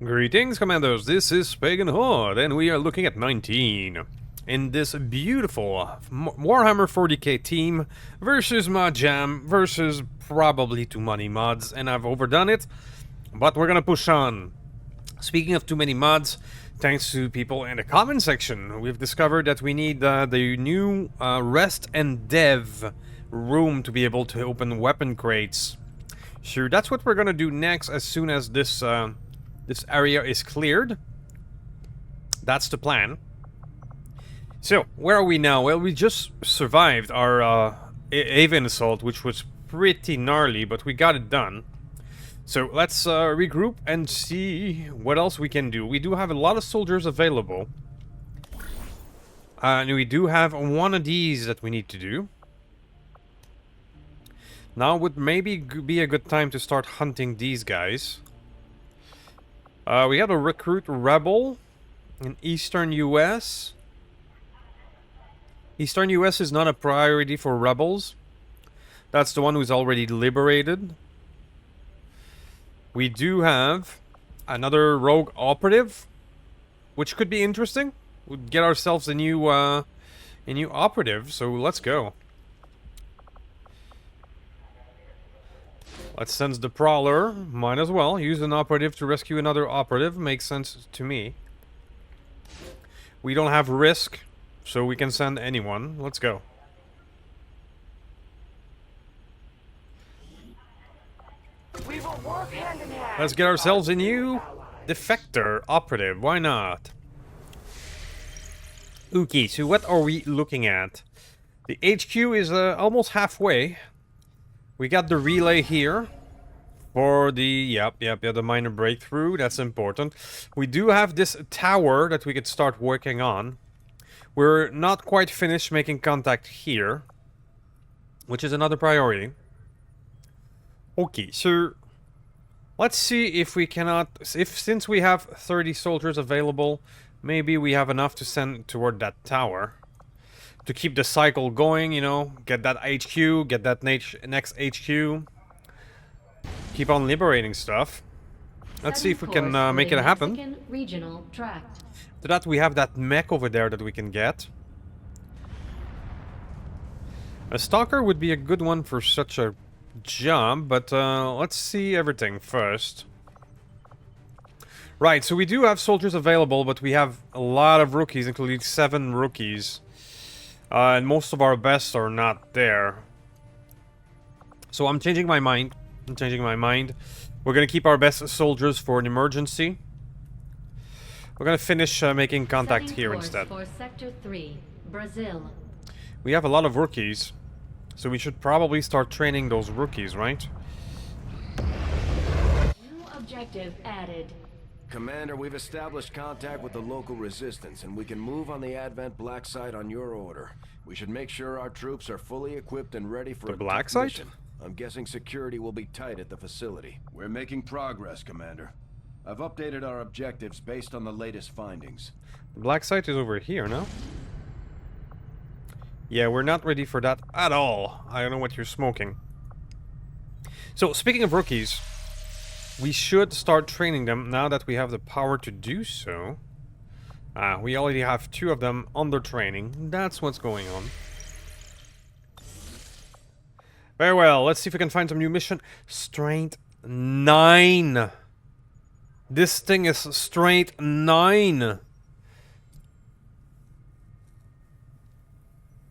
Greetings, Commandos. This is Pagan Horde, and we are looking at 19. In this beautiful Warhammer 40k team versus Mod Jam versus probably too many mods, and I've overdone it, but we're gonna push on. Speaking of too many mods, thanks to people in the comment section, we've discovered that we need the new rest and dev room to be able to open weapon crates. Sure, that's what we're gonna do next as soon as this area is cleared. That's the plan. So, where are we now? Well, we just survived our Haven assault, which was pretty gnarly, but we got it done. So, let's regroup and see what else we can do. We do have a lot of soldiers available. And we do have one of these that we need to do. Now would maybe be a good time to start hunting these guys. We have a recruit rebel in Eastern US. Eastern US is not a priority for rebels. That's the one who's already liberated. We do have another rogue operative, which could be interesting. We'd get ourselves a new operative, so let's go. Let's send the Prowler. Might as well. Use an operative to rescue another operative. Makes sense to me. We don't have risk, so we can send anyone. Let's go. We will work hand in hand. Let's get ourselves a new defector operative. Why not? Okay, so what are we looking at? The HQ is almost halfway. We got the relay here for the, the minor breakthrough. That's important. We do have this tower that we could start working on. We're not quite finished making contact here, which is another priority. Okay, so let's see if we cannot, since we have 30 soldiers available, maybe we have enough to send toward that tower. To keep the cycle going, you know, get that HQ, get that next HQ. Keep on liberating stuff. Let's see if we can make it happen. Regional tract. To that, we have that mech over there that we can get. A stalker would be a good one for such a job, but let's see everything first. Right, so we do have soldiers available, but we have a lot of rookies, including 7 rookies. And most of our best are not there. So I'm changing my mind. We're gonna keep our best soldiers for an emergency. We're gonna finish making contact here instead. For Sector 3, Brazil. We have a lot of rookies, so we should probably start training those rookies, right? New objective added. Commander, we've established contact with the local resistance, and we can move on the Advent Black Site on your order. We should make sure our troops are fully equipped and ready for The a Black tough Site? mission. I'm guessing security will be tight at the facility. We're making progress, Commander. I've updated our objectives based on the latest findings. The black site is over here, no? Yeah, we're not ready for that at all. I don't know what you're smoking. So, speaking of rookies, we should start training them now that we have the power to do so. We already have 2 of them under training. That's what's going on. Very well, let's see if we can find some new mission. Strength 9. This thing is strength 9.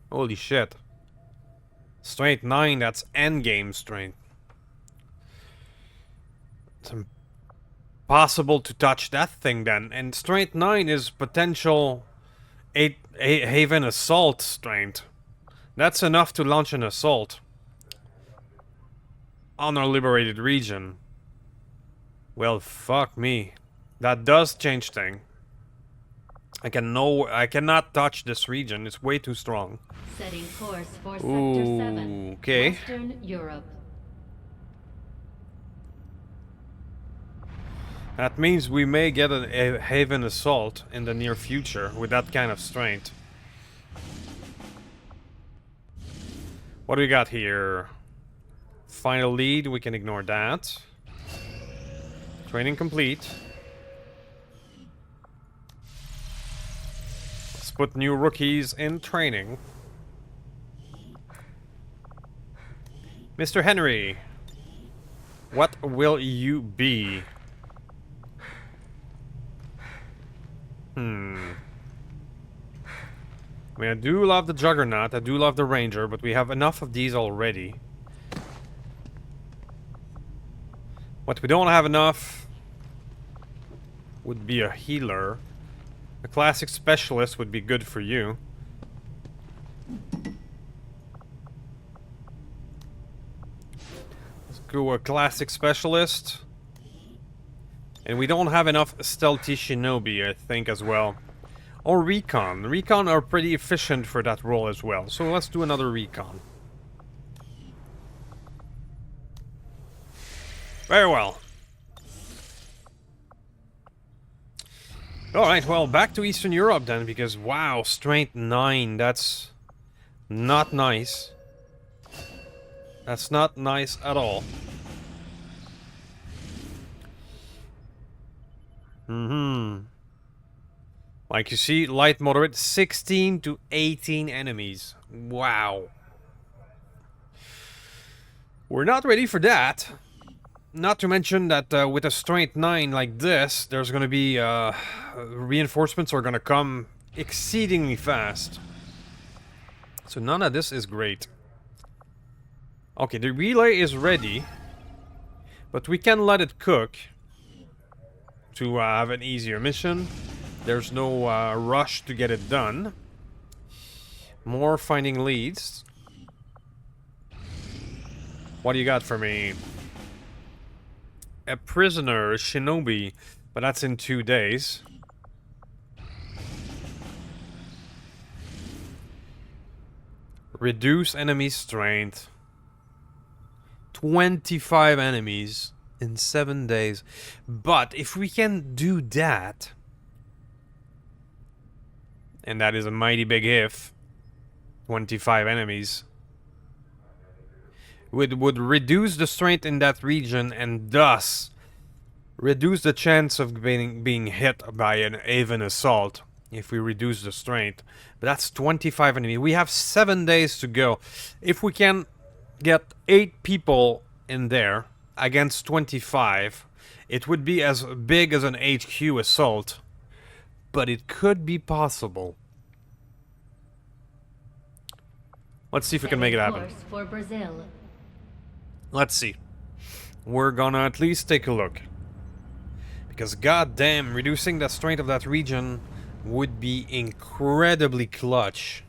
Holy shit. Strength 9, that's endgame strength. It's impossible to touch that thing then. And strength 9 is potential Haven assault strength. That's enough to launch an assault on our liberated region. Well, fuck me. That does change thing. I cannot touch this region. It's way too strong. Setting course for Sector Ooh, 7. okay. Western Europe. That means we may get a Haven assault in the near future with that kind of strength. What do we got here? Final lead, we can ignore that. Training complete. put new rookies in training. Mr. Henry, what will you be? I mean, I do love the Juggernaut, I do love the Ranger, but we have enough of these already. What we don't have enough would be a healer. A classic specialist would be good for you. Let's go a classic specialist. And we don't have enough stealthy shinobi, I think, as well. Or recon. Recon are pretty efficient for that role as well. So let's do another recon. Very well. Alright, well, back to Eastern Europe then, because wow, strength 9, that's not nice. That's not nice at all. Like you see, light moderate, 16 to 18 enemies. Wow. We're not ready for that. Not to mention that with a strength 9 like this, there's gonna be reinforcements are gonna come exceedingly fast. So none of this is great. Okay, the relay is ready, but we can let it cook to have an easier mission. There's no rush to get it done. More finding leads. What do you got for me? A prisoner, a shinobi, but that's in 2 days. Reduce enemy strength. 25 enemies in 7 days. But if we can do that, and that is a mighty big if, 25 enemies, would reduce the strength in that region and thus reduce the chance of being hit by an even assault if we reduce the strength. But that's 25 enemies. We have 7 days to go. If we can get 8 people in there against 25, it would be as big as an HQ assault, but it could be possible. Let's see if we can make it happen. Course for Brazil. Let's see. We're gonna at least take a look. Because goddamn, reducing the strength of that region would be incredibly clutch.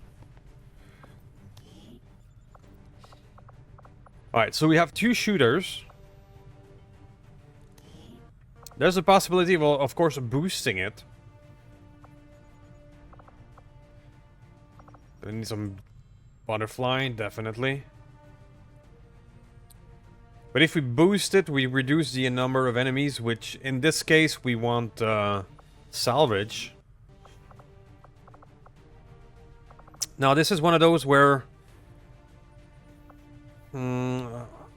Alright, so we have 2 shooters. There's a possibility of course, boosting it. I need some butterfly, definitely. But if we boost it, we reduce the number of enemies, which in this case we want salvage. Now this is one of those where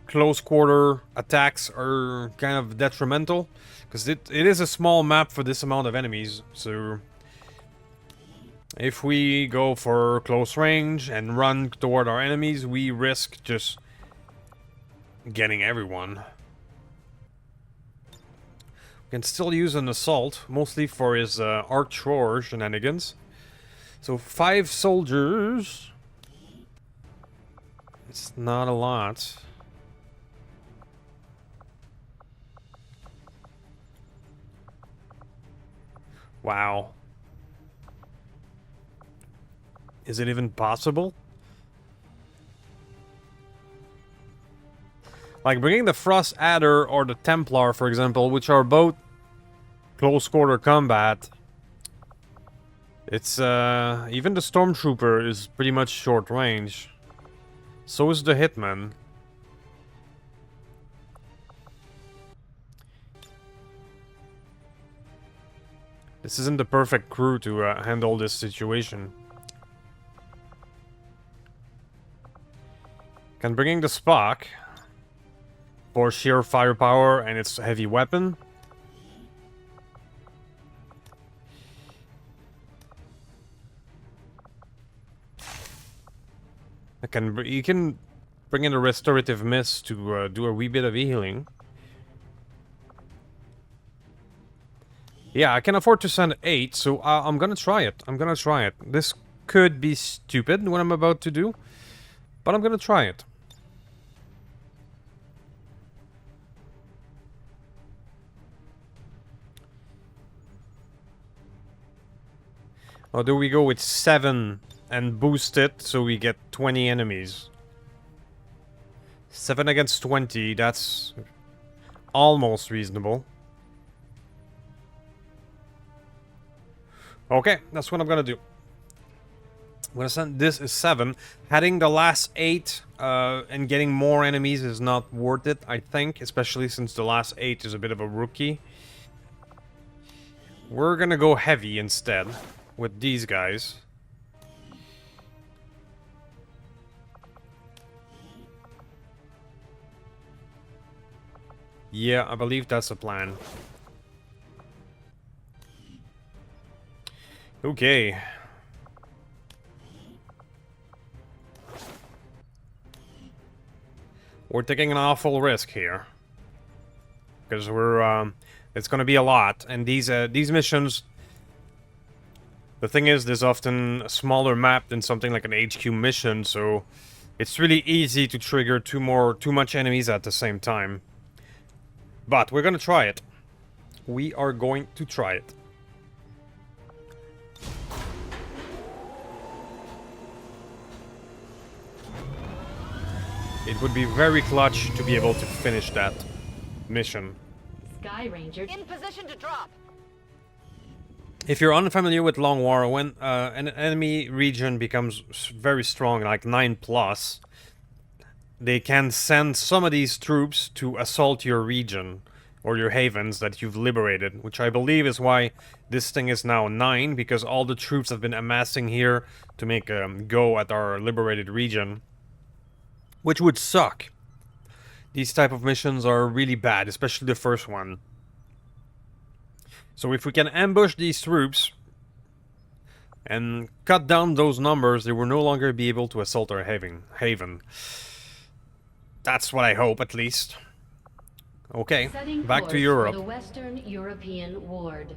close quarter attacks are kind of detrimental, because it is a small map for this amount of enemies. So if we go for close range and run toward our enemies, we risk just getting everyone. We can still use an assault, mostly for his archer shenanigans. So 5 soldiers. It's not a lot. Wow. Is it even possible? Like bringing the Frost Adder or the Templar, for example, which are both close quarter combat. It's even the Stormtrooper is pretty much short range. So is the Hitman. This isn't the perfect crew to handle this situation. Can bring in the Spock for sheer firepower and its heavy weapon. You can bring in a restorative mist to do a wee bit of healing. Yeah, I can afford to send 8, so I'm gonna try it. I'm gonna try it. This could be stupid, what I'm about to do, but I'm gonna try it. Or do we go with 7 and boost it so we get 20 enemies? 7 against 20, that's almost reasonable. Okay, that's what I'm gonna do. I'm gonna send this as 7. Adding the last 8 and getting more enemies is not worth it, I think. Especially since the last 8 is a bit of a rookie. We're gonna go heavy instead with these guys. Yeah, I believe that's the plan. Okay. We're taking an awful risk here. Because we're, it's gonna be a lot. And these missions... The thing is, there's often a smaller map than something like an HQ mission, so... It's really easy to trigger too much enemies at the same time. But we're gonna try it. We are going to try it. It would be very clutch to be able to finish that mission. Sky Ranger In position to drop. If you're unfamiliar with Long War, when an enemy region becomes very strong, like 9+, they can send some of these troops to assault your region or your havens that you've liberated, which I believe is why this thing is now 9, because all the troops have been amassing here to make a go at our liberated region. Which would suck. These type of missions are really bad, especially the first one. So if we can ambush these troops and cut down those numbers, they will no longer be able to assault our haven. That's what I hope, at least. Okay, setting back course to Europe. For the Western European Ward.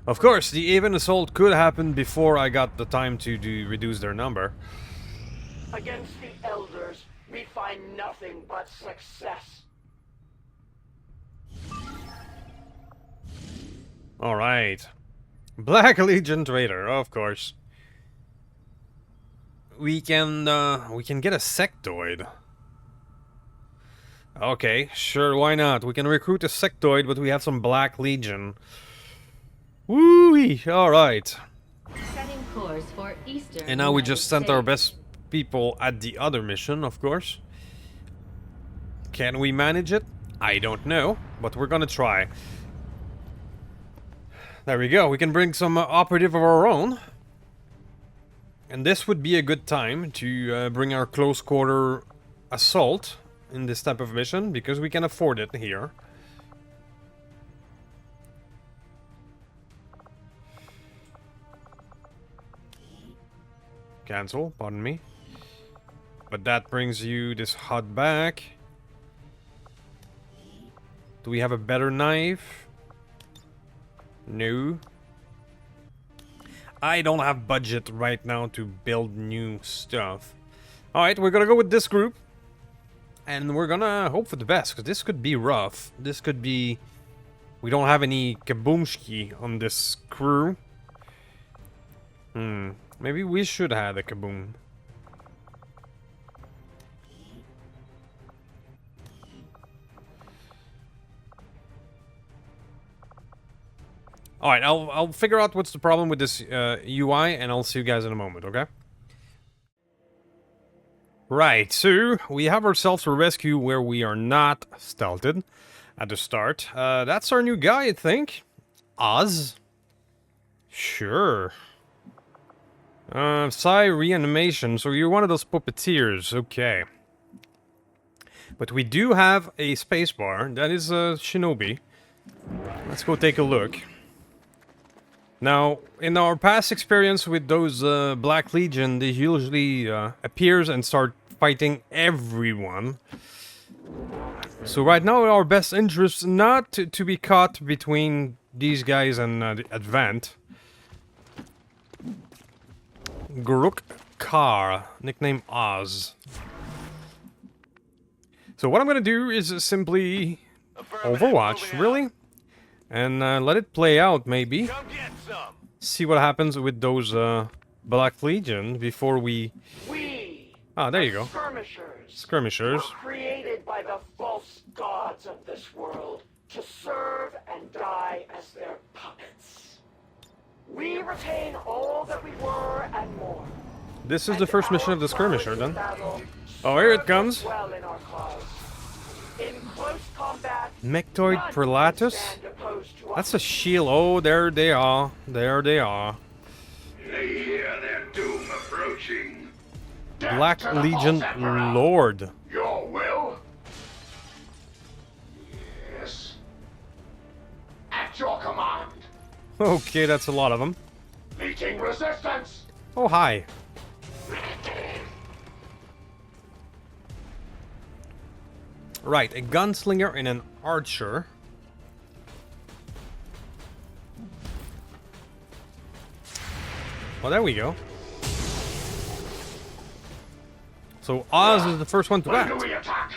Of course, the Haven assault could happen before I got the time to reduce their number. Against the Elders, we find nothing but success. Alright. Black Legion Traitor, of course. We can get a sectoid. Okay, sure, why not? We can recruit a sectoid, but we have some Black Legion. Woo-wee! Alright. Setting course for Eastern And now we United just sent our States. best people at the other mission, of course. Can we manage it? I don't know, but we're gonna try. There we go, we can bring some operative of our own. And this would be a good time to bring our close quarter assault in this type of mission, because we can afford it here. Cancel, pardon me. But that brings you this HUD back. Do we have a better knife? No. I don't have budget right now to build new stuff. Alright, we're gonna go with this group. And we're gonna hope for the best, because this could be rough. This could be... We don't have any kaboomski on this crew. Maybe we should have a kaboom. Alright, I'll figure out what's the problem with this UI, and I'll see you guys in a moment, okay? Right, so we have ourselves a rescue where we are not stealthed at the start. That's our new guy, I think. Oz? Sure. Psi reanimation, so you're one of those puppeteers, okay. But we do have a spacebar, that is a shinobi. Let's go take a look. Now, in our past experience with those Black Legion, they usually appears and start fighting everyone. So right now, our best interest is not to be caught between these guys and the Advent. Guruk Kar, nickname Oz. So what I'm gonna do is simply Overwatch, really? And let it play out, maybe. Come get some. See what happens with those Black Legion before we... We, Ah, there you go. skirmishers, Skirmishers. were created by the false gods of this world to serve and die as their puppets. We retain all that we were and more. This is the first mission of the Skirmisher, Our then. battle Oh, here it served comes. us well in our cause. In close combat, Mectoid none Prelatus? can stand opposed to us. That's a shield. Oh, there they are. There they are. They hear their doom approaching. Black Legion Lord. Your will? Yes. At your command. Okay, that's a lot of them. Meeting resistance. Oh, hi. Right, a gunslinger and an archer. Well, there we go. So Oz is the first one to When do act. we attack?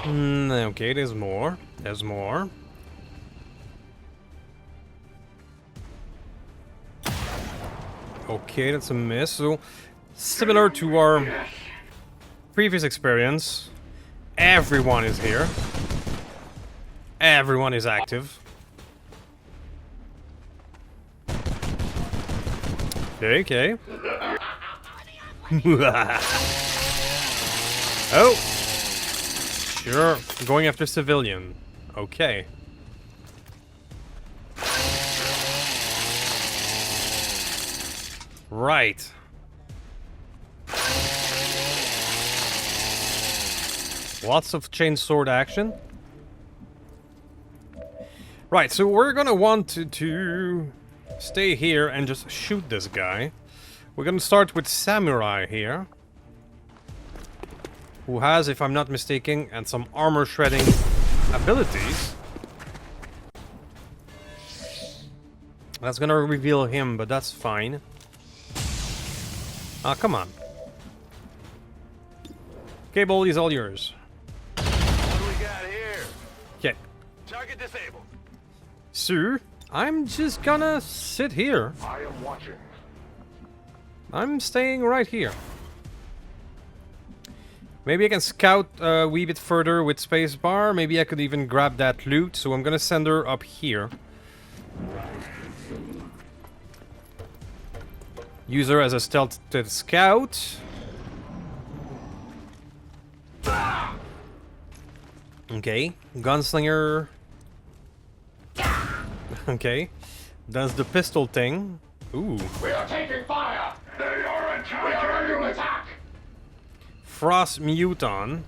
Okay, there's more. There's more. Okay, that's a miss. So, similar to our previous experience, everyone is here. Everyone is active. Okay, okay. Oh! Sure, going after civilian. Okay. Right. Lots of chainsword action. Right, so we're gonna want to stay here and just shoot this guy. We're gonna start with Samurai here, who has, if I'm not mistaken, and some armor shredding abilities. That's gonna reveal him, but that's fine. Ah, come on. Cable is all yours. What do we got here? Okay. Target disabled. So, I'm just gonna sit here. I am watching. I'm staying right here. Maybe I can scout a wee bit further with spacebar. Maybe I could even grab that loot. So I'm gonna send her up here. Use her as a stealth scout. Okay, gunslinger. Okay, does the pistol thing. Ooh, We are taking fire. They are attacking. We are under attack. frost muton.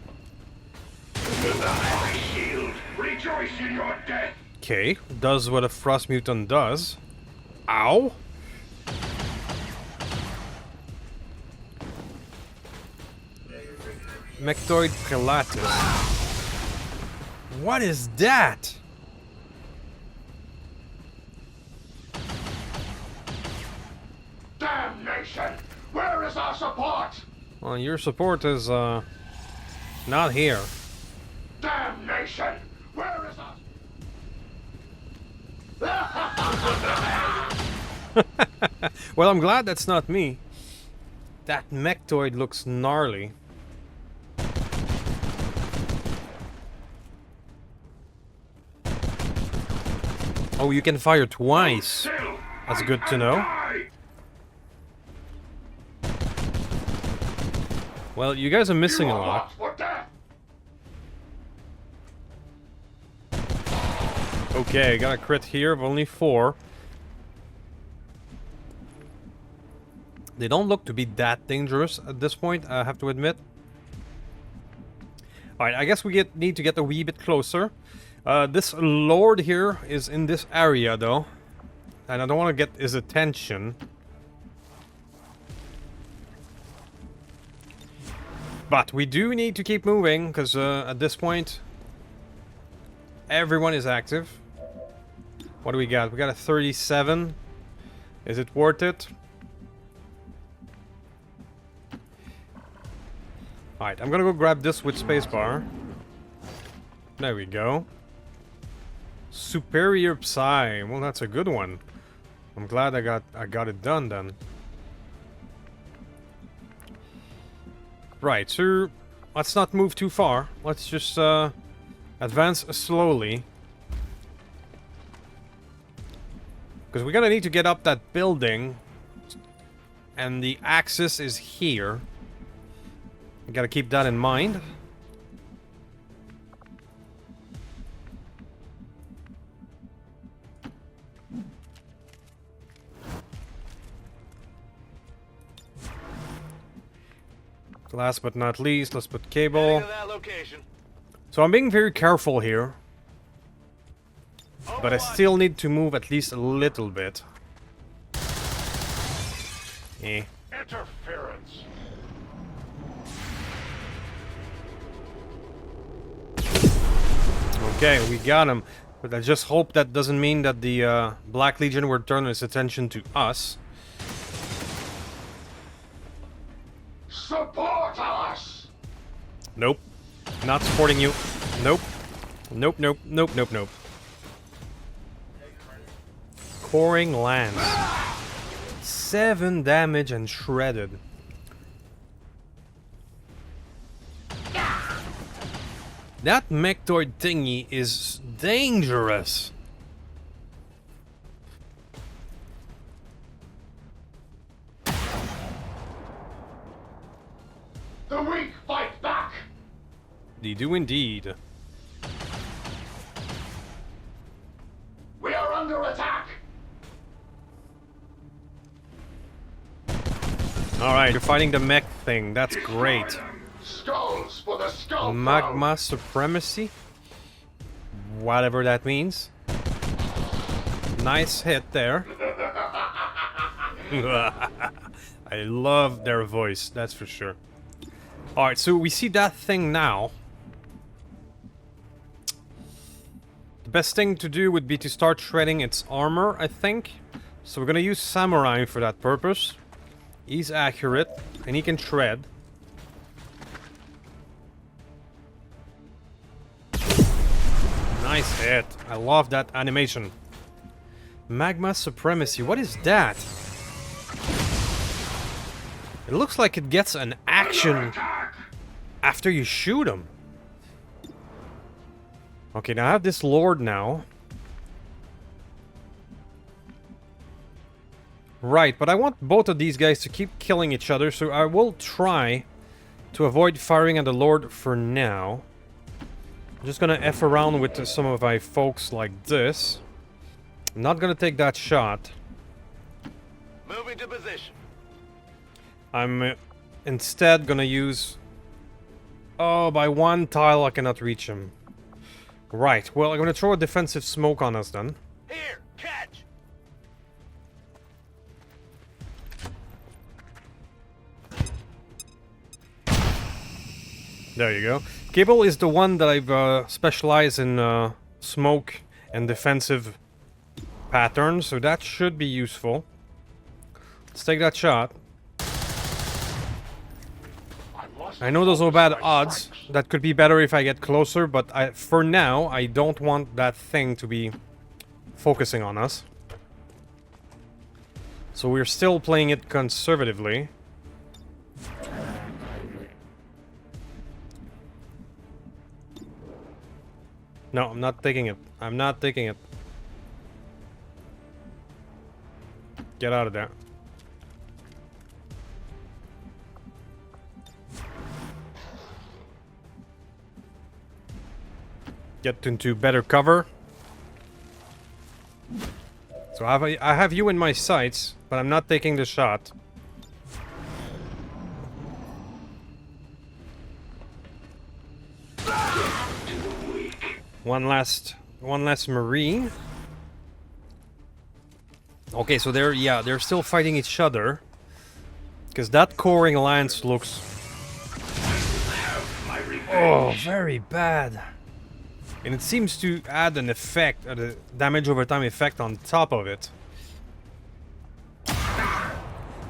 My shield. Rejoice in your death. Okay, does what a frost muton does. Ow. Mectoid Prelatus. What is that? Damnation. Where is our support? Well, your support is not here. Damnation. Where is our... Well, I'm glad that's not me. That Mectoid looks gnarly. Oh, you can fire twice. That's good to know. Well, you guys are missing a lot. Okay, got a crit here of only 4. They don't look to be that dangerous at this point, I have to admit. Alright, I guess we need to get a wee bit closer. This Lord here is in this area, though. and I don't want to get his attention. But we do need to keep moving, because at this point, everyone is active. What do we got? We got a 37. Is it worth it? Alright, I'm gonna go grab this with spacebar. There we go. Superior Psi. Well, that's a good one. I'm glad I got it done then. Right, so let's not move too far. Let's just advance slowly. Because we're gonna need to get up that building. And the axis is here. We gotta keep that in mind. Last but not least, let's put cable. So I'm being very careful here. But I still need to move at least a little bit. Eh. Interference. Okay, we got him. But I just hope that doesn't mean that the Black Legion will turn its attention to us. Support us. Nope. Not supporting you. Nope. Nope, nope, nope, nope, nope. Coring Lance. 7 damage and shredded. That mechtoid thingy is dangerous. The weak fight back. They do indeed. We are under attack. Alright, you're fighting the mech thing. That's great. Skulls for the skull. Magma Supremacy? Whatever that means. Nice hit there. I love their voice, that's for sure. Alright, so we see that thing now. The best thing to do would be to start shredding its armor, I think. So we're gonna use Samurai for that purpose. He's accurate, and he can shred. Nice hit. I love that animation. Magma Supremacy, what is that? It looks like it gets an action after you shoot him. Okay, now I have this Lord now. Right, but I want both of these guys to keep killing each other, so I will try to avoid firing at the Lord for now. I'm just gonna F around with some of my folks like this. I'm not gonna take that shot. Moving to position. I'm instead gonna use... Oh, by one tile I cannot reach him. Right, well, I'm gonna throw a defensive smoke on us then. Here, catch. There you go. Cable is the one that I've specialized in smoke and defensive patterns, so that should be useful. Let's take that shot. I know those are bad odds. That could be better if I get closer, but for now, I don't want that thing to be focusing on us. So we're still playing it conservatively. No, I'm not taking it. I'm not taking it. Get out of there. Get into better cover. So I have you in my sights, but I'm not taking the shot. One last Marine. Okay, so they're still fighting each other. Because that coring lance looks... Oh, very bad. And it seems to add an effect, the damage over time effect on top of it.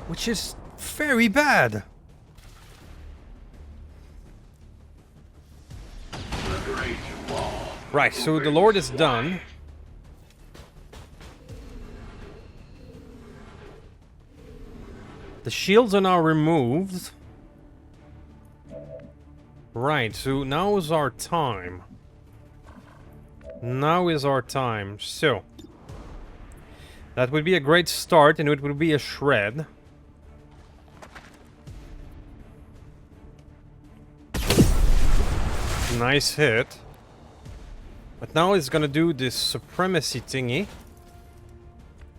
Which is very bad. Right, so the Lord is done. The shields are now removed. Right, so now is our time. Now is our time. So, that would be a great start, and it would be a shred. Nice hit. But now it's gonna do this supremacy thingy.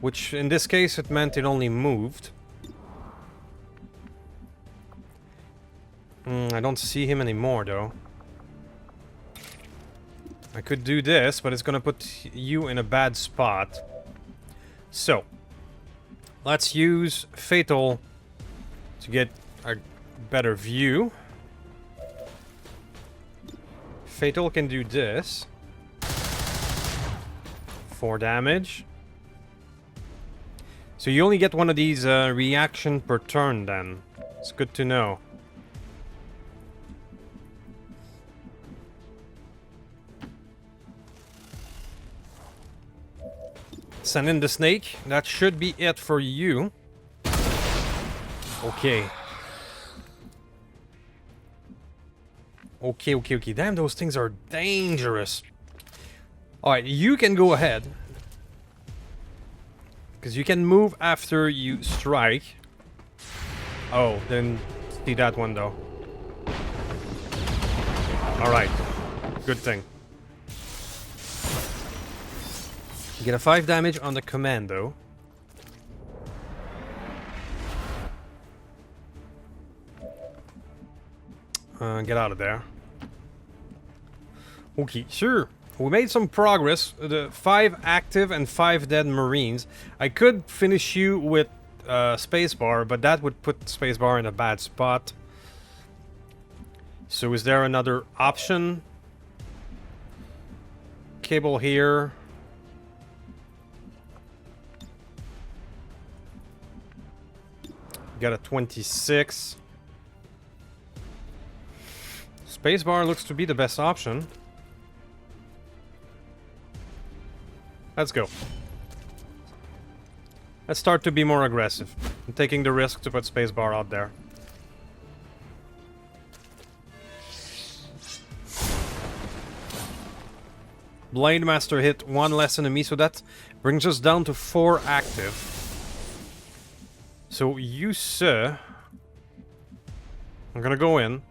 Which, in this case, it meant it only moved. I don't see him anymore, though. I could do this, but it's gonna put you in a bad spot. So, let's use Fatal to get a better view. Fatal can do this. 4 damage. So you only get one of these reaction per turn then. It's good to know. Send in the snake. That should be it for you. Okay. Okay. Damn, those things are dangerous. Alright, you can go ahead. Because you can move after you strike. Oh, then see that one though. Alright. Good thing. Get a 5 damage on the commando. Get out of there. Okay, sure. We made some progress. The 5 active and 5 dead Marines. I could finish you with spacebar, but that would put spacebar in a bad spot. So is there another option? Cable here. Got a 26. Spacebar looks to be the best option. Let's go. Let's start to be more aggressive. I'm taking the risk to put spacebar out there. Blade Master hit 1 less enemy, so that brings us down to 4 active. So you, sir... I'm gonna go in.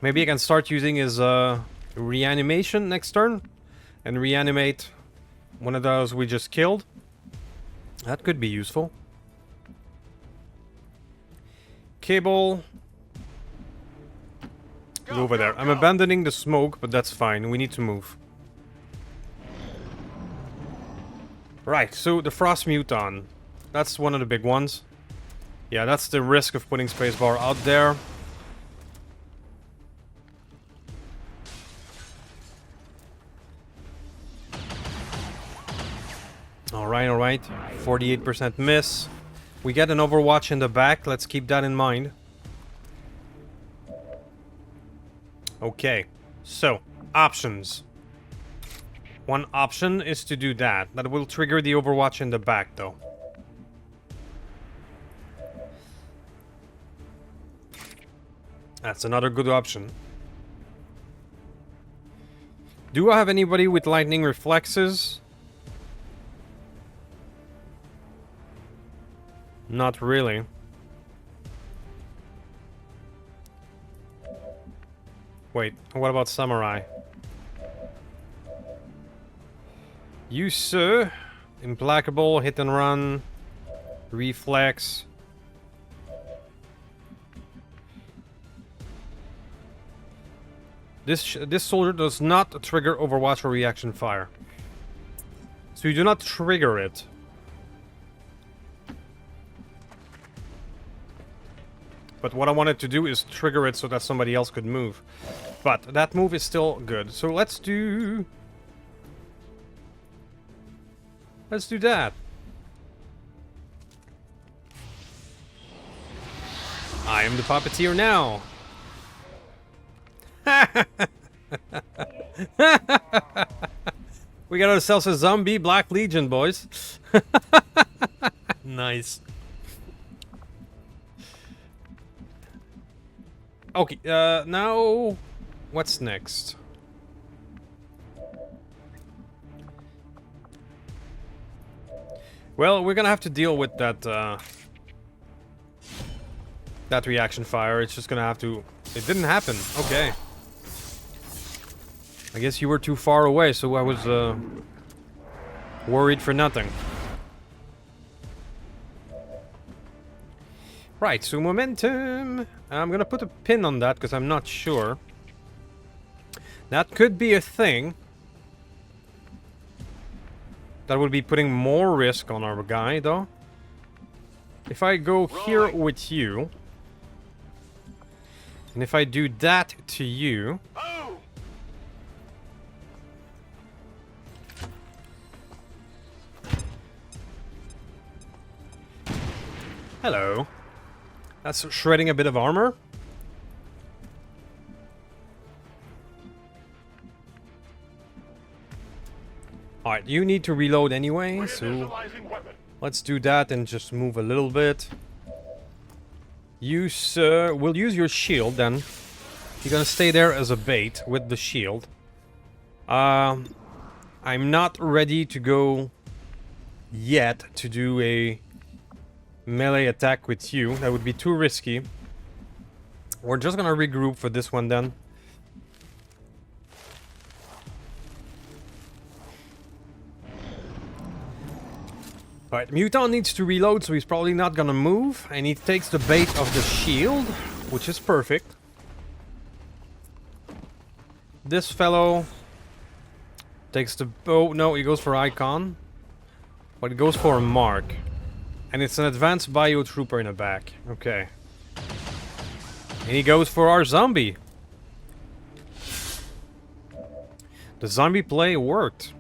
Maybe I can start using his reanimation next turn. And reanimate one of those we just killed. That could be useful. Cable. Go over there. I'm abandoning the smoke, but that's fine. We need to move. Right, so the Frost Muton. That's one of the big ones. Yeah, that's the risk of putting spacebar out there. Alright. 48% miss. We get an Overwatch in the back. Let's keep that in mind. Okay. So, options. One option is to do that. That will trigger the Overwatch in the back, though. That's another good option. Do I have anybody with lightning reflexes? Not really. Wait, what about Samurai? You, sir. Implacable, hit and run. Reflex. This soldier does not trigger Overwatch or reaction fire. So you do not trigger it. But what I wanted to do is trigger it so that somebody else could move. But that move is still good. So let's do... Let's do that. I am the puppeteer now. We got ourselves a zombie Black Legion, boys. Nice. Okay, now... What's next? Well, we're gonna have to deal with that, that reaction fire. It's just gonna have to... It didn't happen. Okay. I guess you were too far away, so I was, worried for nothing. Right, so momentum. I'm gonna put a pin on that because I'm not sure. That could be a thing. That would be putting more risk on our guy, though. If I go here with you, and if I do that to you... Hello. That's shredding a bit of armor. Alright, you need to reload anyway, so let's do that and just move a little bit. Use, we'll use your shield then. You're gonna stay there as a bait with the shield. I'm not ready to go yet to do a melee attack with you. That would be too risky. We're just gonna regroup for this one then. Alright, Mutant needs to reload, so he's probably not gonna move. And he takes the bait of the shield, which is perfect. This fellow takes the... Oh, no, he goes for Icon. But he goes for a Mark. And it's an advanced biotrooper in the back. Okay. And he goes for our zombie. The zombie play worked.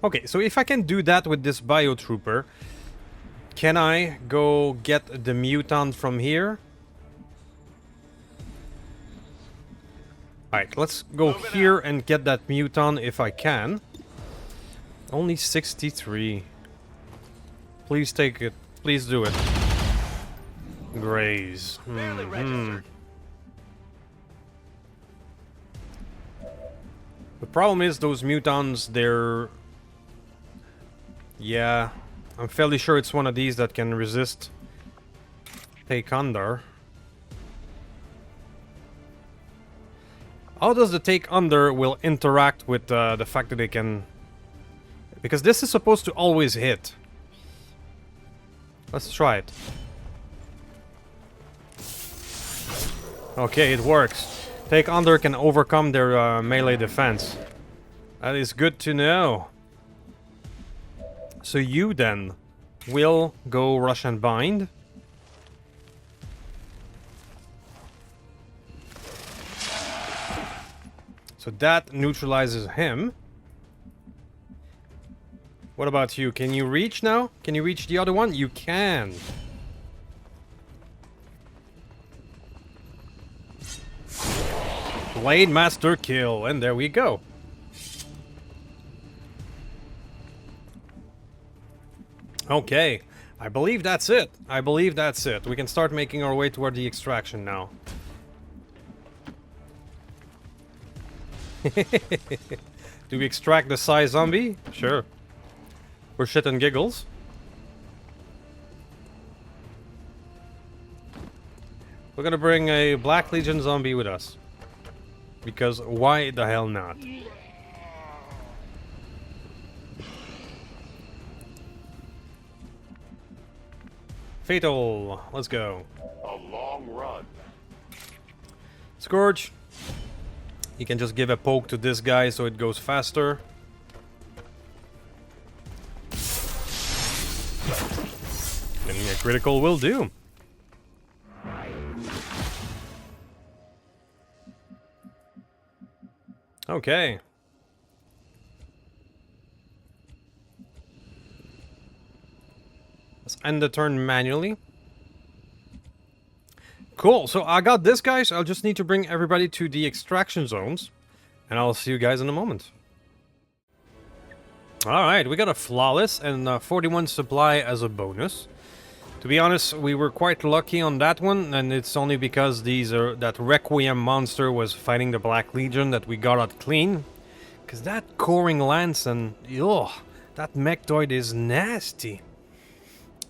Okay, so if I can do that with this biotrooper, can I go get the mutant from here? Alright, let's go here and get that mutant if I can. Only 63. Please take it. Please do it. Graze. The problem is those mutants, they're... Yeah, I'm fairly sure it's one of these that can resist Take Under. How does the Take Under will interact with the fact that they can... Because this is supposed to always hit. Let's try it. Okay, it works. Take Under can overcome their melee defense. That is good to know. So you then will go rush and bind. So that neutralizes him. What about you? Can you reach now? Can you reach the other one? You can. Blade Master kill, and there we go. Okay, I believe that's it. I believe that's it. We can start making our way toward the extraction now. Do we extract the Psy zombie? Sure. For shit and giggles. We're gonna bring a Black Legion zombie with us. Because why the hell not? Fatal. Let's go. A long run. Scourge. You can just give a poke to this guy so it goes faster. And a critical will do. Okay. Let's end the turn manually. Cool, so I got this, guys. I'll just need to bring everybody to the extraction zones. And I'll see you guys in a moment. Alright, we got a flawless and 41 supply as a bonus. To be honest, we were quite lucky on that one, and it's only because that requiem monster was fighting the Black Legion that we got out clean. Because that coring lance and... ugh, that mechtoid is nasty.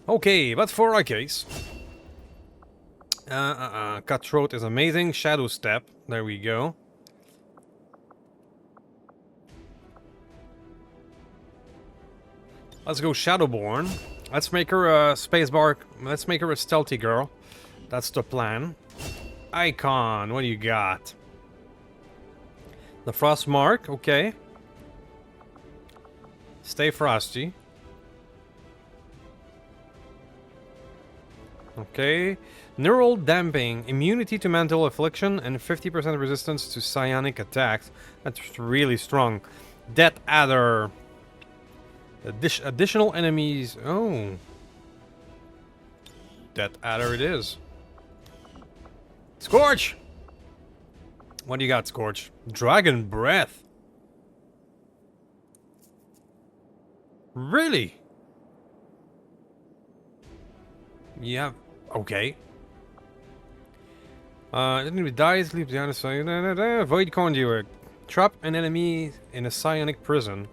Okay, but for our case... Cutthroat is amazing. Shadow Step. There we go. Let's go Shadowborn. Let's make her a spacebar. Let's make her a stealthy girl. That's the plan. Icon, what do you got? The Frost Mark, okay. Stay frosty. Okay. Neural damping, immunity to mental affliction, and 50% resistance to psionic attacks. That's really strong. Death Adder. Additional enemies. Oh. Death Adder it is. Scorch! What do you got, Scorch? Dragon Breath. Really? Yeah. Okay. Enemy dies, leaves the other side. Void Conduit. Trap an enemy in a psionic prison.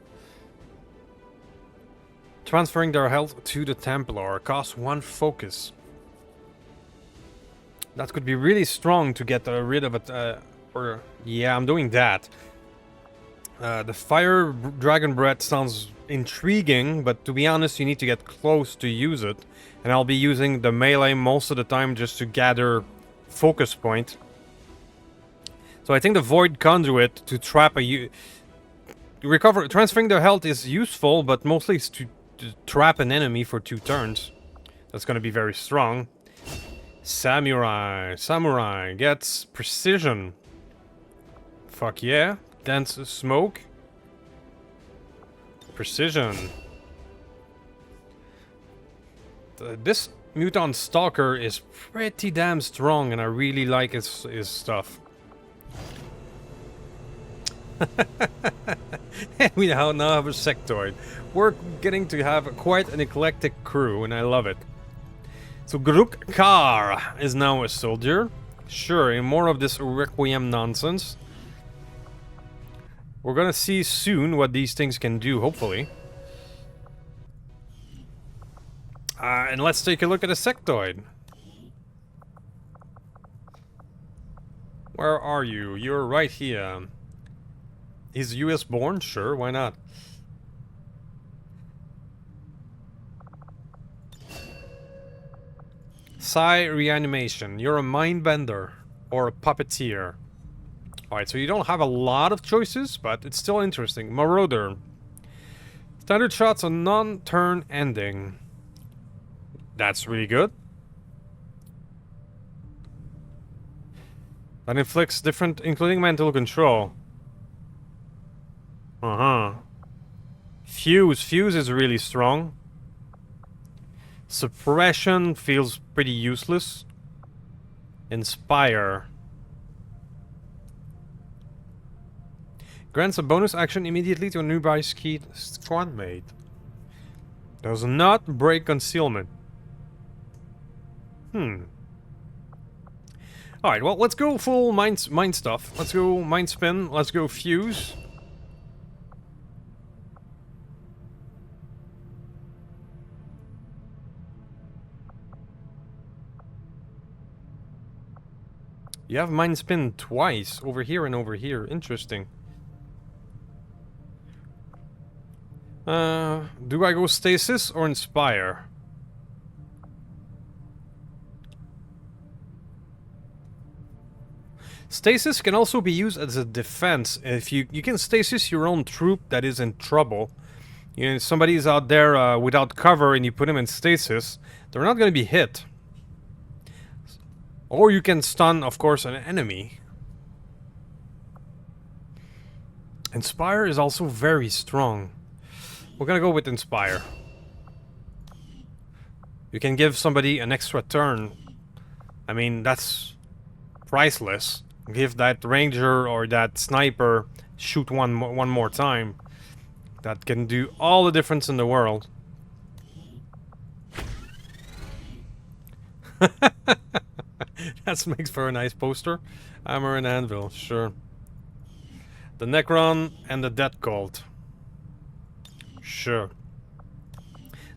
Transferring their health to the Templar. Costs 1 focus. That could be really strong to get rid of it. Yeah, I'm doing that. The Fire Dragon Breath sounds intriguing, but to be honest, you need to get close to use it. And I'll be using the melee most of the time just to gather focus point. So I think the Void Conduit to trap transferring their health is useful, but mostly it's to trap an enemy for 2 turns. That's going to be very strong. Samurai gets precision. Fuck yeah. Dense smoke. Precision. This Mutant Stalker is pretty damn strong, and I really like his stuff. We now have a sectoid. We're getting to have quite an eclectic crew, and I love it. So Gruk Kar is now a soldier. Sure, and more of this requiem nonsense. We're gonna see soon what these things can do, hopefully. And let's take a look at a sectoid. Where are you? You're right here. Is US born? Sure, why not? Psi reanimation. You're a mindbender or a puppeteer. Alright, so you don't have a lot of choices, but it's still interesting. Marauder. Standard shots on non-turn ending. That's really good. That inflicts different, including mental control. Fuse. Fuse is really strong. Suppression feels pretty useless. Inspire. Grants a bonus action immediately to a nearby squad mate. Does not break concealment. Alright, well, let's go full mind stuff. Let's go mind spin. Let's go fuse. You have mind spin twice, over here and over here. Interesting. Do I go stasis or inspire? Stasis can also be used as a defense. If you can stasis your own troop that is in trouble. You know, if somebody's out there without cover and you put them in stasis, they're not going to be hit. Or you can stun, of course, an enemy. Inspire is also very strong. We're gonna go with Inspire. You can give somebody an extra turn. I mean, that's priceless. Give that ranger or that sniper shoot one more time. That can do all the difference in the world. That makes for a nice poster. Hammer and anvil, sure. The Necron and the Death Cult. Sure.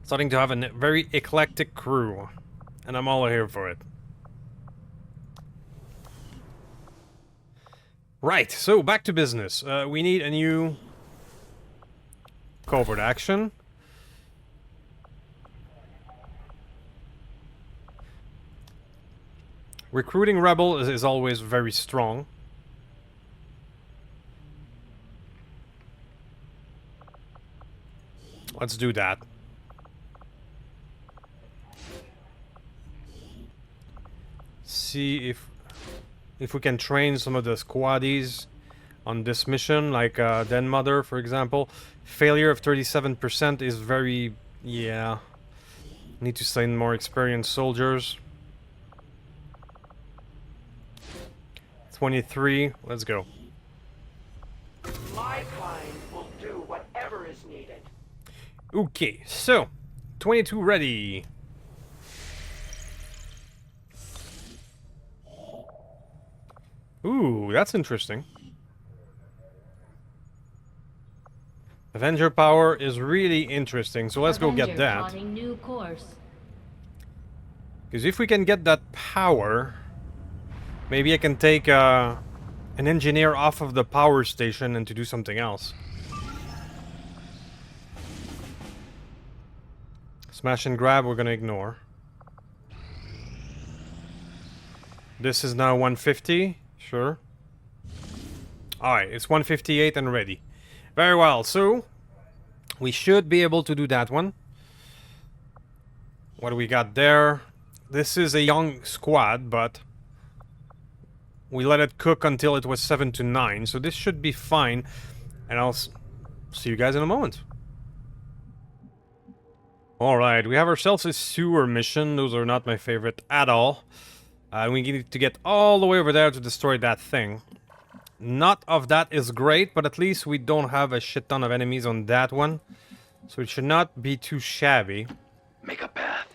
Starting to have a very eclectic crew. And I'm all here for it. Right, so back to business. We need a new covert action. Recruiting rebel is always very strong. Let's do that. See if we can train some of the squaddies on this mission, like Den Mother, for example. Failure of 37% is very... yeah. Need to send more experienced soldiers. 23, let's go. My kind will do whatever is needed. Okay, so 22 ready. Ooh, that's interesting. Avenger power is really interesting, so let's go get that. Plotting new course. Because if we can get that power, maybe I can take an engineer off of the power station and to do something else. Smash and grab, we're gonna ignore. This is now 150, sure. Alright, it's 158 and ready. Very well, so we should be able to do that one. What do we got there? This is a young squad, but we let it cook until it was 7 to 9, so this should be fine. And I'll see you guys in a moment. Alright, we have ourselves a sewer mission. Those are not my favorite at all. We need to get all the way over there to destroy that thing. Not of that is great, but at least we don't have a shit ton of enemies on that one. So it should not be too shabby. Make a path.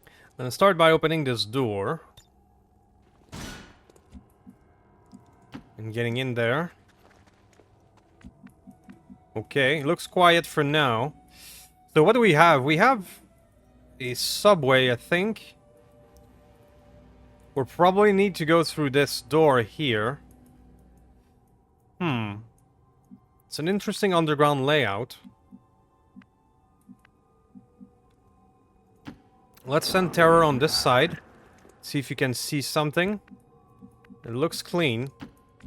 I'm gonna start by opening this door. And getting in there. Okay, looks quiet for now. So what do we have? We have a subway, I think. We'll probably need to go through this door here. It's an interesting underground layout. Let's send terror on this side. See if you can see something. It looks clean.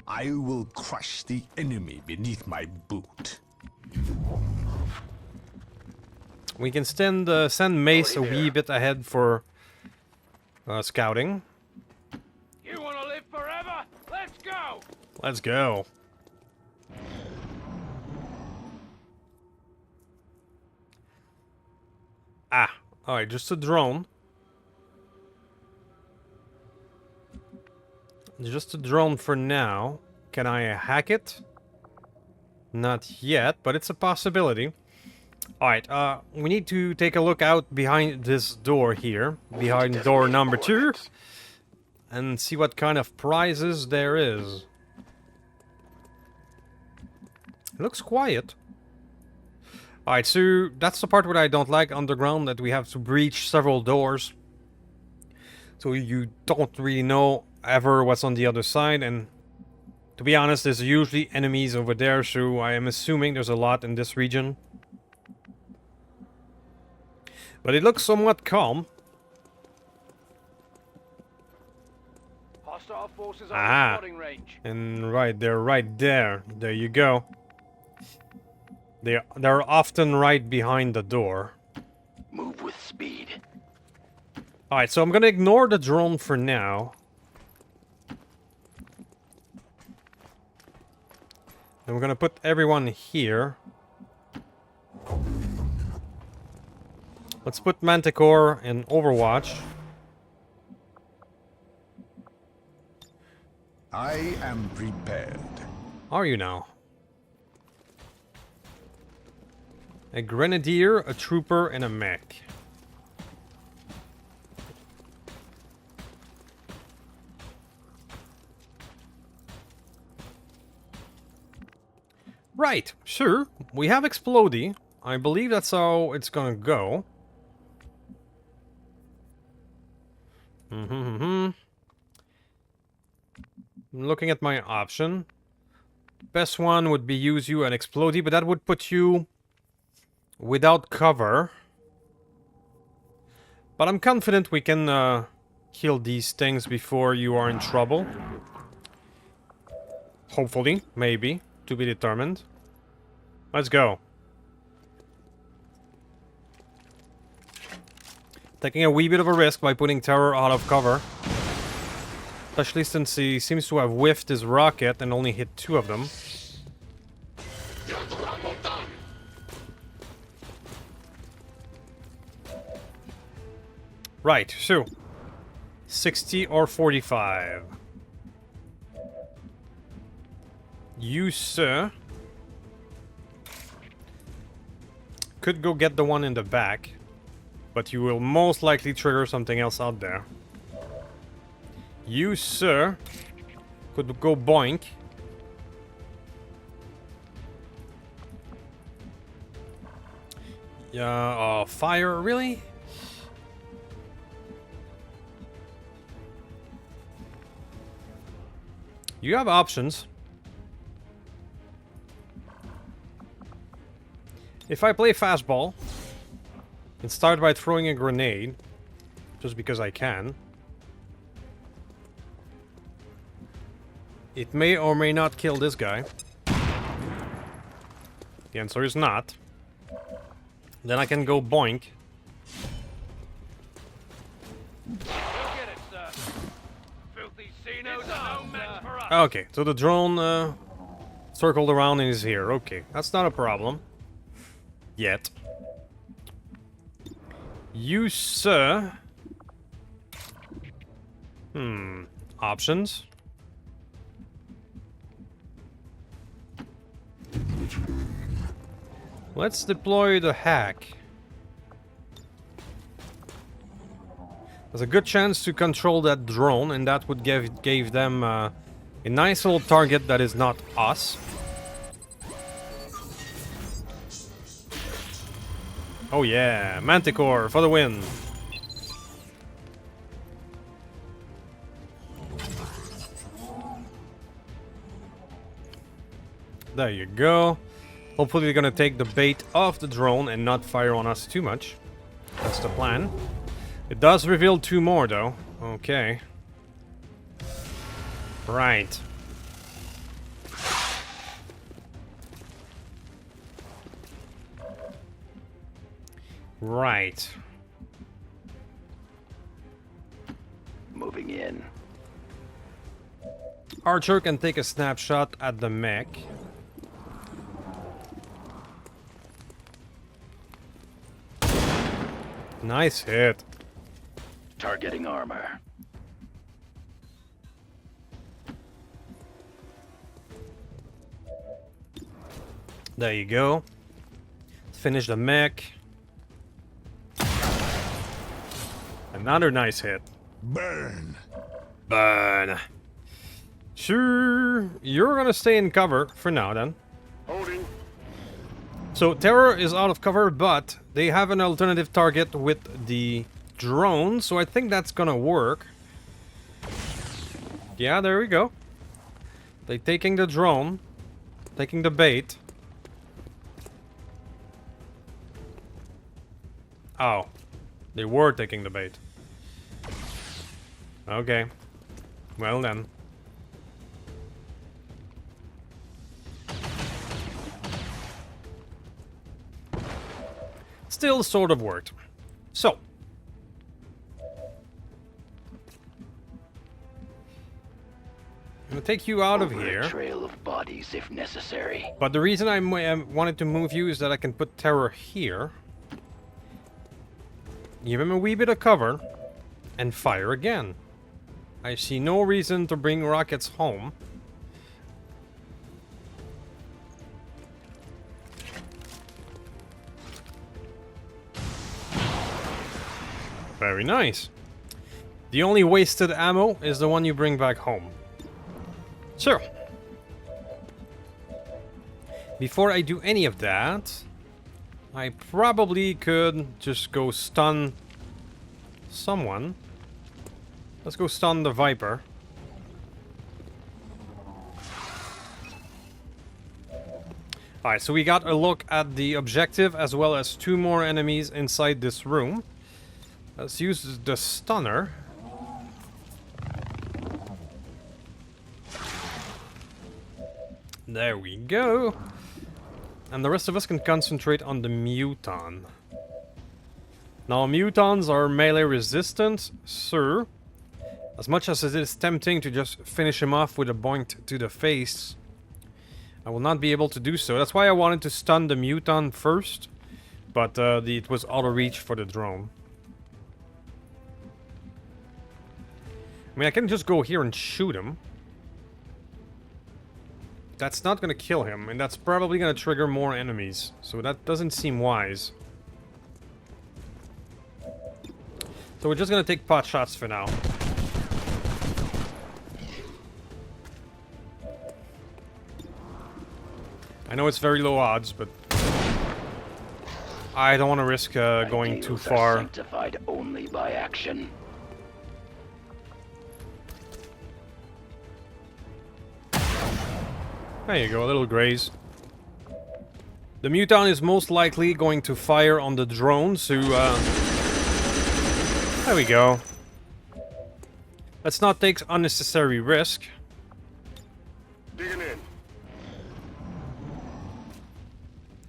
I will crush the enemy beneath my boot. We can send Mace a wee bit ahead for scouting. You want to live forever? Let's go! Let's go. Ah, alright, just a drone. Just a drone for now. Can I hack it? Not yet, but it's a possibility. Alright, we need to take a look out behind this door here. Behind door number 2. And see what kind of prizes there is. It looks quiet. Alright, so that's the part where I don't like underground, that we have to breach several doors. So you don't really know ever what's on the other side, and to be honest, there's usually enemies over there, so I am assuming there's a lot in this region. But it looks somewhat calm. Hostile forces on Ah. the spotting range. And right, they're right there. There you go. They're often right behind the door. Move with speed. Alright, so I'm gonna ignore the drone for now. And we're gonna put everyone here. Let's put Manticore in Overwatch. I am prepared. Are you now? A Grenadier, a Trooper, and a Mech. Right, sure. We have Explodey. I believe that's how it's gonna go. I'm looking at my option. Best one would be use you and Explodey, but that would put you without cover. But I'm confident we can kill these things before you are in trouble. Hopefully, maybe, to be determined. Let's go. Taking a wee bit of a risk by putting Terror out of cover. Especially since he seems to have whiffed his rocket and only hit 2 of them. Right, so 60 or 45. You, sir, could go get the one in the back, but you will most likely trigger something else out there. You, sir, could go boink. Yeah, fire, really? You have options. If I play fastball and start by throwing a grenade, just because I can, it may or may not kill this guy. The answer is not. Then I can go boink. Okay, so the drone circled around and is here. Okay, that's not a problem. Yet. You, sir. Options. Let's deploy the hack. There's a good chance to control that drone, and that would give them a nice little target that is not us. Oh yeah, Manticore for the win. There you go. Hopefully they're gonna take the bait off the drone and not fire on us too much. That's the plan. It does reveal 2 more though. Okay. Right. Right. Moving in. Archer can take a snapshot at the mech. Nice hit. Targeting armor. There you go. Finish the mech. Another nice hit. Burn. Burn. Sure, you're gonna stay in cover for now then. Holding. So Terror is out of cover, but they have an alternative target with the drone, so I think that's gonna work. Yeah, there we go. They taking the drone, taking the bait. Oh, they were taking the bait. Okay, well then. still sort of worked. So. I'm gonna take you out of Over here. a trail of bodies if necessary. But the reason I wanted to move you is that I can put terror here. Give him a wee bit of cover. And fire again. I see no reason to bring rockets home. Very nice. The only wasted ammo is the one you bring back home. So, before I do any of that, I probably could just go stun someone. Let's go stun the Viper. Alright, so we got a look at the objective as well as 2 more enemies inside this room. Let's use the stunner. There we go. And the rest of us can concentrate on the Muton. Now, Mutons are melee resistant, sir. As much as it is tempting to just finish him off with a boink to the face, I will not be able to do so. That's why I wanted to stun the Muton first, but it was auto reach for the drone. I mean, I can just go here and shoot him. That's not gonna kill him, and that's probably gonna trigger more enemies. So that doesn't seem wise. So we're just gonna take pot shots for now. I know it's very low odds, but I don't want to risk going too Ideals are far. sanctified only by action. There you go, a little graze. The Muton is most likely going to fire on the drones who, there we go. Let's not take unnecessary risk. Digging in.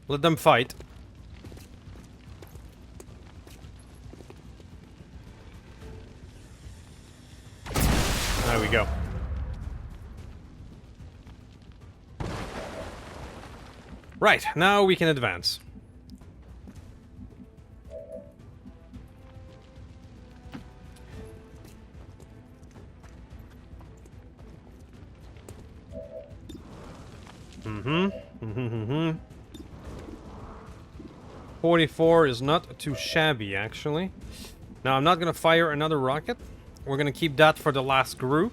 Let them fight. There we go. Right, now we can advance. Mm-hmm. 44 is not too shabby, actually. Now, I'm not gonna fire another rocket. We're gonna keep that for the last group.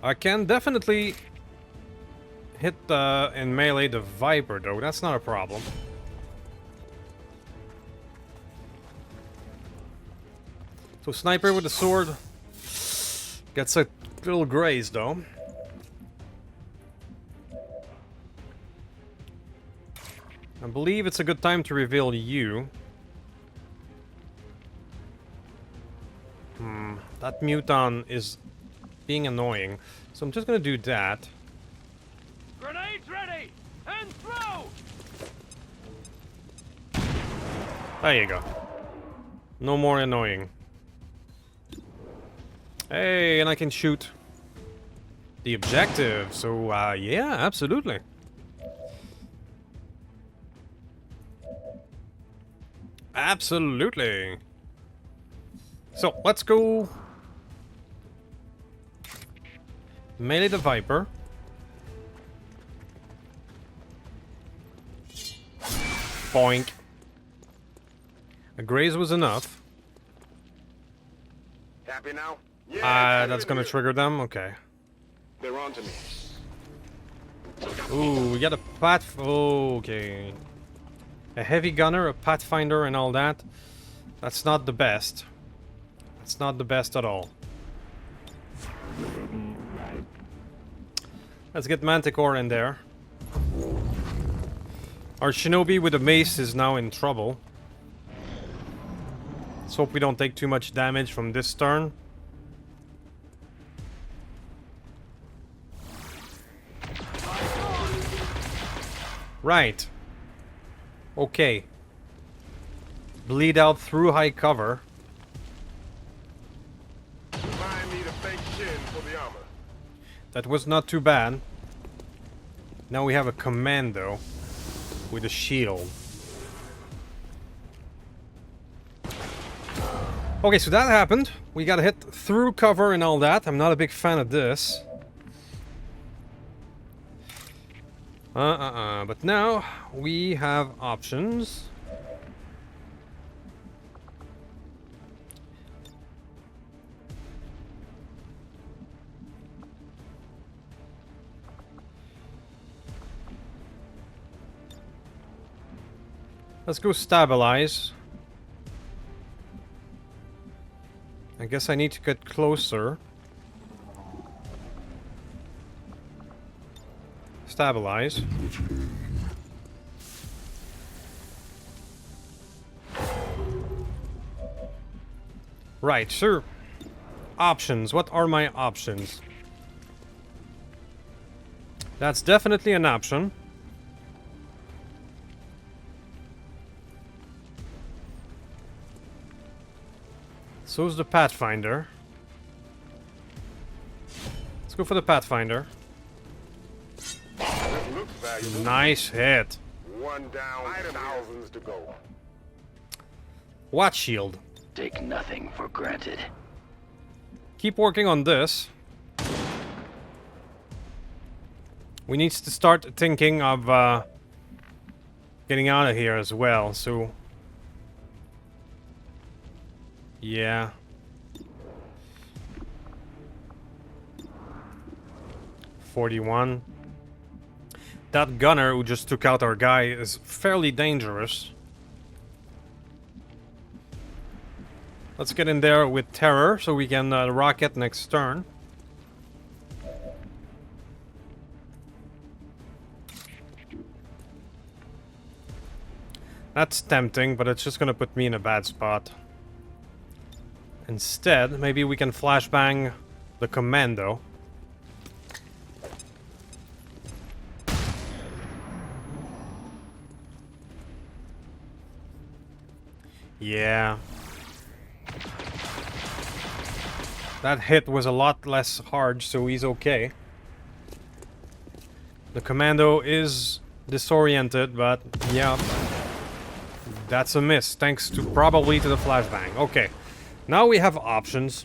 I can definitely hit and melee the Viper, though. That's not a problem. So sniper with the sword gets a little graze, though. I believe it's a good time to reveal you. That Muton is being annoying, so I'm just gonna do that. Grenades ready! And throw! There you go. No more annoying. Hey, and I can shoot the objective, so yeah, absolutely. Absolutely. So, let's go melee the Viper. Boink. A graze was enough. Happy now? That's gonna trigger them? Okay. They're on to me. Ooh, we got a okay. A heavy gunner, a pathfinder, and all that. That's not the best. That's not the best at all. Let's get Manticore in there. Our shinobi with a mace is now in trouble. Let's hope we don't take too much damage from this turn. Right. Okay. Bleed out through high cover. Remind me to fake shin for the armor. That was not too bad. Now we have a commando with a shield. Okay, so that happened. We got hit through cover and all that. I'm not a big fan of this. But now we have options. Let's go stabilize. I guess I need to get closer. Stabilize. Right, sure. Options. What are my options? That's definitely an option. So's the Pathfinder. Let's go for the Pathfinder. This looks valuable. Nice hit. One down, thousands to go. Watch shield. Take nothing for granted. Keep working on this. We need to start thinking of getting out of here as well, so... Yeah. $41. That gunner who just took out our guy is fairly dangerous. Let's get in there with terror so we can rocket next turn. That's tempting, but it's just gonna put me in a bad spot. Instead, maybe we can flashbang the commando. Yeah. That hit was a lot less hard, so he's okay. The commando is disoriented, but yeah. That's a miss, thanks to probably to the flashbang. Okay. Now we have options.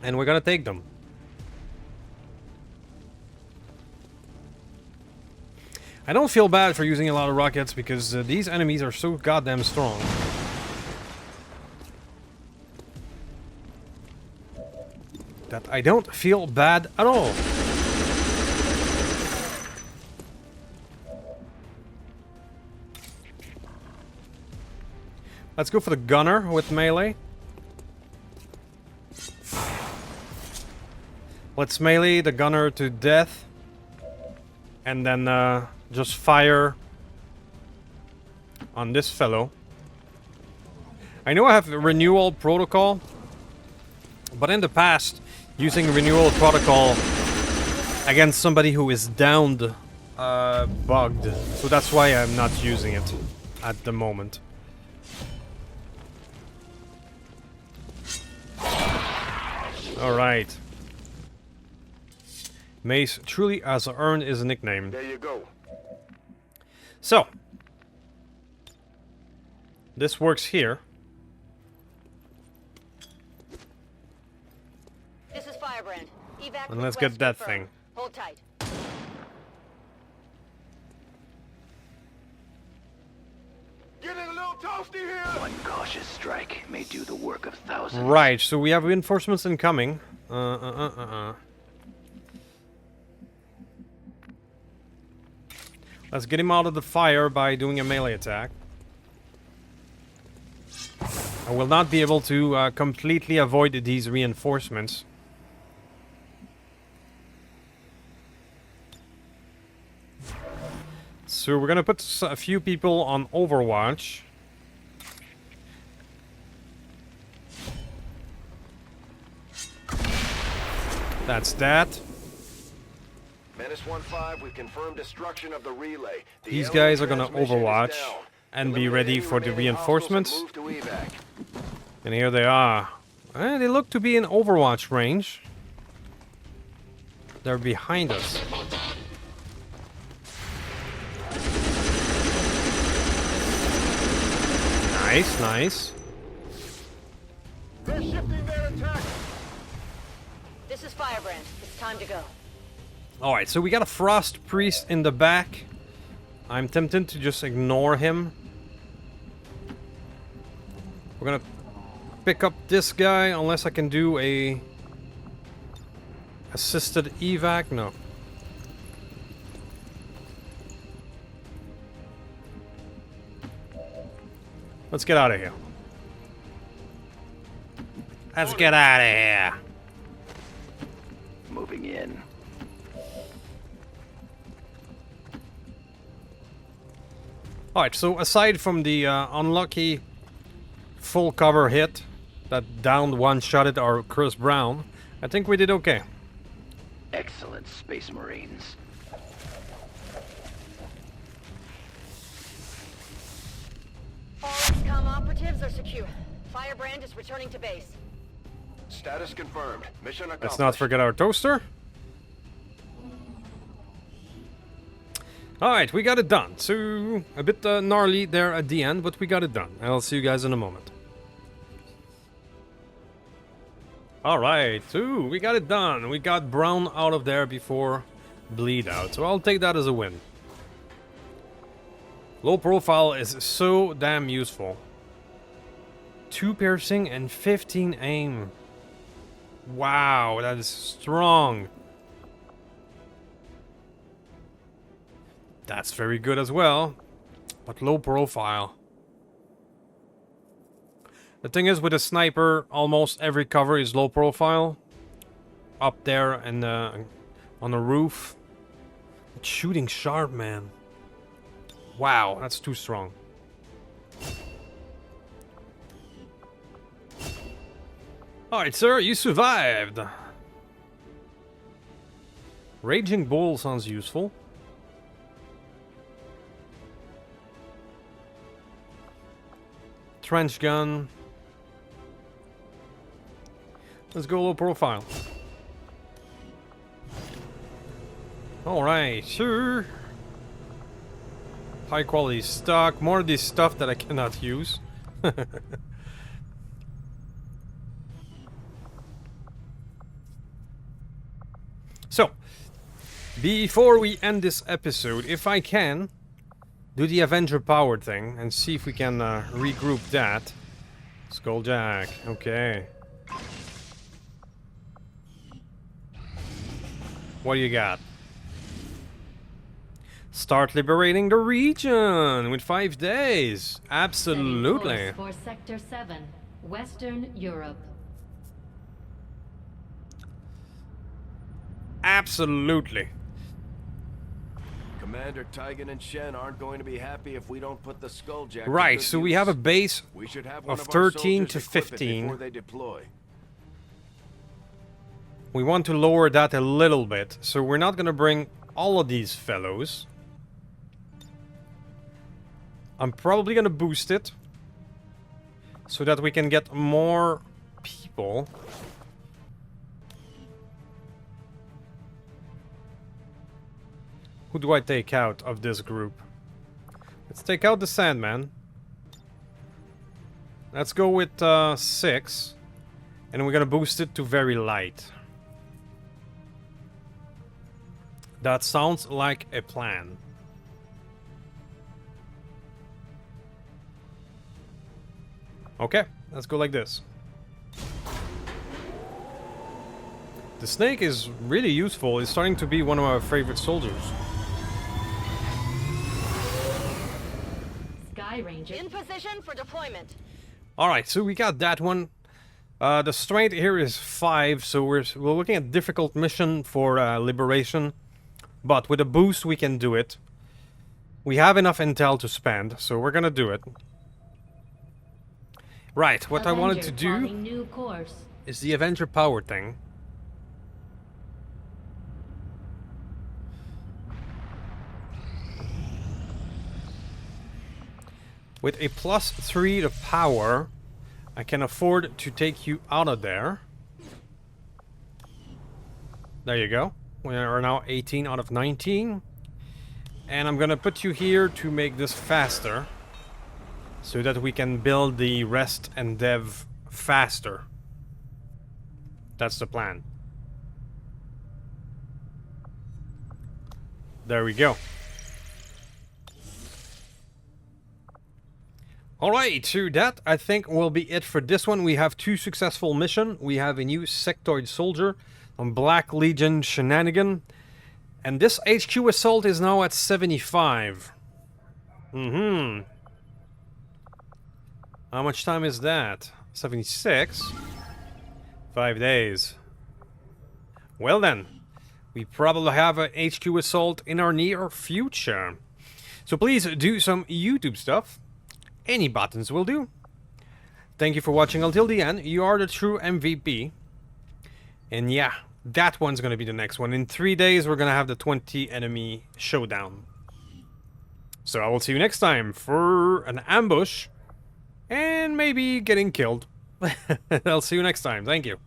And we're gonna take them. I don't feel bad for using a lot of rockets because these enemies are so goddamn strong. That I don't feel bad at all. Let's go for the gunner with melee. Let's melee the gunner to death. And then just fire on this fellow. I know I have renewal protocol, but in the past, using renewal protocol against somebody who is downed, bugged. So that's why I'm not using it at the moment. Alright. Mace truly has earned his nickname. There you go. So. This works here. This is Firebrand. Evac And let's get request that confirmed. thing. Hold tight. Getting a little toasty here. One cautious strike may do the work of thousands. Right, so we have reinforcements incoming. Let's get him out of the fire by doing a melee attack. I will not be able to completely avoid these reinforcements. So we're gonna put a few people on Overwatch. That's that. Man Status 1-5, we've confirmed destruction of the relay. The These alien guys are gonna transmission is overwatch down. and be Eliminate ready any for the remaining hostiles and reinforcements. move to evac. And here they are. They look to be in Overwatch range. They're behind us. Nice, nice. They're shifting their attack. This is Firebrand. It's time to go. Alright, so we got a Frost Priest in the back. I'm tempted to just ignore him. We're gonna pick up this guy unless I can do a assisted evac. No. Let's get out of here. Let's get out of here. Moving in. Alright, so aside from the unlucky full cover hit that downed one-shotted our Chris Brown, I think we did okay. Excellent, Space Marines. All Xcom operatives are secure. Firebrand is returning to base. Status confirmed. Mission accomplished. Let's not forget our toaster. Alright, we got it done. So, a bit gnarly there at the end, but we got it done. I'll see you guys in a moment. Alright, so we got it done. We got Brown out of there before bleed out. So I'll take that as a win. Low profile is so damn useful. 2 piercing and 15 aim. Wow, that is strong. That's very good as well, but low profile. The thing is, with a sniper, almost every cover is low profile. Up there and on the roof. It's shooting sharp, man. Wow, that's too strong. Alright, sir, you survived. Raging Bull sounds useful. Trench gun. Let's go low profile. Alright, sure. High quality stock. More of this stuff that I cannot use. So, before we end this episode, if I can, do the Avenger power thing and see if we can regroup that. Skulljack, okay. What do you got? Start liberating the region with 5 days. Absolutely. Setting course for Sector 7, Western Europe. Absolutely. Commander Pagan and Shen aren't going to be happy if we don't put the Skulljack. Right, so we have a base we should have one of of our 13 soldiers to equip it 15. before they deploy. We want to lower that a little bit, so we're not gonna bring all of these fellows. I'm probably gonna boost it so that we can get more people. Who do I take out of this group? Let's take out the Sandman. Let's go with 6. And we're gonna boost it to very light. That sounds like a plan. Okay, let's go like this. The snake is really useful. It's starting to be one of our favorite soldiers. Sky Ranger. In position for deployment. Alright, so we got that one. The strength here is 5, so we're looking at difficult mission for liberation. But with a boost, we can do it. We have enough intel to spend, so we're gonna do it. Right, what I wanted to Avenger do plotting new course. is the Avenger power thing. With a +3 to power, I can afford to take you out of there. There you go. We are now 18 out of 19. And I'm gonna put you here to make this faster, so that we can build the rest and dev faster. That's the plan. There we go. Alright, so that I think will be it for this one. We have 2 successful missions. We have a new sectoid soldier on Black Legion shenanigan. And this HQ assault is now at 75. How much time is that? 76? 5 days. Well then, we probably have a HQ assault in our near future. So please do some YouTube stuff. Any buttons will do. Thank you for watching until the end. You are the true MVP. And yeah, that one's gonna be the next one. In 3 days, we're gonna have the 20 enemy showdown. So I will see you next time for an ambush. And maybe getting killed. I'll see you next time. Thank you.